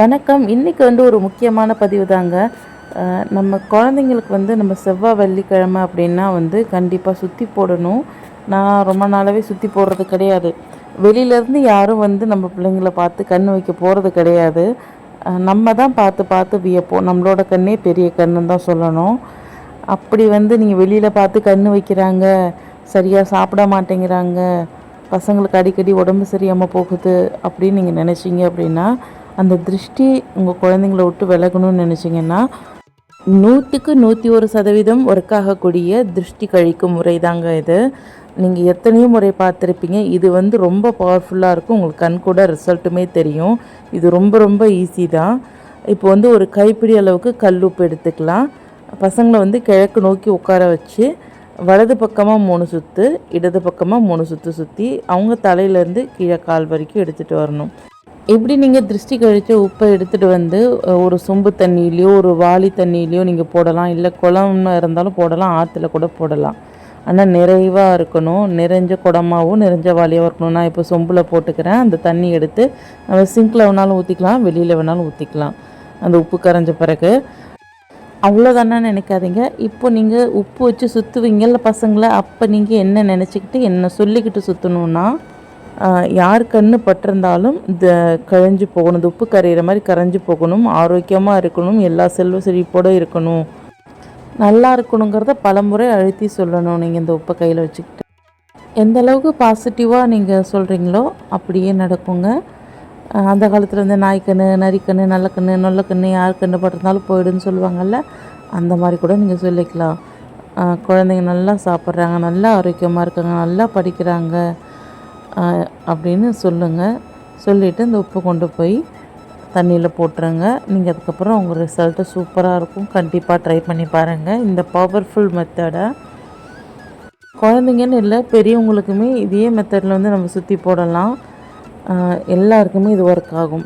வணக்கம். இன்றைக்கி ஒரு முக்கியமான பதிவு தாங்க. நம்ம குழந்தைங்களுக்கு நம்ம செவ்வாய் வெள்ளிக்கிழமை அப்படின்னா கண்டிப்பாக சுற்றி போடணும். நான் ரொம்ப நாளாகவே சுற்றி போடுறது கிடையாது. வெளியிலேருந்து யாரும் நம்ம பிள்ளைங்கள பார்த்து கண் வைக்க போகிறது கிடையாது. நம்ம தான் பார்த்து பார்த்து வியப்போம். நம்மளோட கண்ணே பெரிய கண்ணுன்னு தான் சொல்லணும். அப்படி நீங்கள் வெளியில் பார்த்து கண் வைக்கிறாங்க, சரியாக சாப்பிட மாட்டேங்கிறாங்க, பசங்களுக்கு அடிக்கடி உடம்பு சரியாமல் போகுது அப்படின்னு நீங்கள் நினச்சிங்க அப்படின்னா, அந்த திருஷ்டி உங்கள் குழந்தைங்கள விட்டு விலகணும்னு நினச்சிங்கன்னா 100க்கு 101% ஒர்க் ஆகக்கூடிய திருஷ்டி கழிக்கும் முறை தாங்க இது. நீங்கள் எத்தனையோ முறை பார்த்துருப்பீங்க. இது ரொம்ப பவர்ஃபுல்லாக இருக்கும். உங்களுக்கு கண் கூட ரிசல்ட்டுமே தெரியும். இது ரொம்ப ரொம்ப ஈஸி தான். இப்போ ஒரு கைப்பிடி அளவுக்கு கல் உப்பு எடுத்துக்கலாம். பசங்களை கிழக்கு நோக்கி உட்கார வச்சு வலது பக்கமாக 3 சுற்று, இடது பக்கமாக 3 சுற்று சுற்றி அவங்க தலையிலேருந்து கீழே கால் வரைக்கும் எடுத்துகிட்டு வரணும். எப்படி நீங்கள் திருஷ்டி கழித்த உப்பை எடுத்துகிட்டு ஒரு சொம்பு தண்ணியிலையோ ஒரு வாளி தண்ணியிலையோ நீங்கள் போடலாம். இல்லை குளம்னு இருந்தாலும் போடலாம், ஆற்றுல கூட போடலாம். ஆனால் நிறைவாக இருக்கணும். நிறைஞ்ச குடமாகவும் நிறைஞ்ச வாளியாகவும் இருக்கணும். நான் இப்போ சொம்பில் போட்டுக்கிறேன். அந்த தண்ணி எடுத்து நம்ம சிங்கில் வேணாலும் ஊற்றிக்கலாம், வெளியில் வேணாலும் ஊற்றிக்கலாம். அந்த உப்பு கரைஞ்ச பிறகு அவ்வளோதானே நினைக்காதீங்க. இப்போ நீங்கள் உப்பு வச்சு சுற்றுவீங்கல்ல பசங்களை, அப்போ நீங்கள் என்ன நினச்சிக்கிட்டு என்ன சொல்லிக்கிட்டு சுற்றணுன்னா, யார் கண் பட்டிருந்தாலும் இந்த கரைஞ்சி போகணும். இந்த உப்பு கரையிற மாதிரி கரைஞ்சி போகணும். ஆரோக்கியமாக இருக்கணும், எல்லா செல்வ செழிப்போடு இருக்கணும், நல்லா இருக்கணுங்கிறத பலமுறை அழுத்தி சொல்லணும். நீங்கள் இந்த உப்பை கையில் வச்சுக்கிட்டு எந்த அளவுக்கு பாசிட்டிவாக நீங்கள் சொல்கிறீங்களோ அப்படியே நடக்குங்க. அந்த காலத்தில் நாய்க்கண்ணு, நரிக்கண்ணு, நல்லக்கண்ணு, நொல்லக்கண்ணு யார் கண்ணு பட்டிருந்தாலும் போயிடுன்னு சொல்லுவாங்கள்ல, அந்த மாதிரி கூட நீங்கள் சொல்லிக்கலாம். குழந்தைங்க நல்லா சாப்பிட்றாங்க, நல்லா ஆரோக்கியமாக இருக்காங்க, நல்லா படிக்கிறாங்க அப்படின்னு சொல்லுங்கள். சொல்லிவிட்டு இந்த உப்பு கொண்டு போய் தண்ணியில் போட்டுருங்க. நீங்கள் அதுக்கப்புறம் உங்கள் ரிசல்ட்டு சூப்பராக இருக்கும். கண்டிப்பாக ட்ரை பண்ணி பாருங்கள் இந்த பவர்ஃபுல் மெத்தடை. குழந்தைங்கன்னு இல்லை, பெரியவங்களுக்குமே இதே மெத்தடில் நம்ம சுற்றி போடலாம். எல்லாருக்குமே இது ஒர்க் ஆகும்.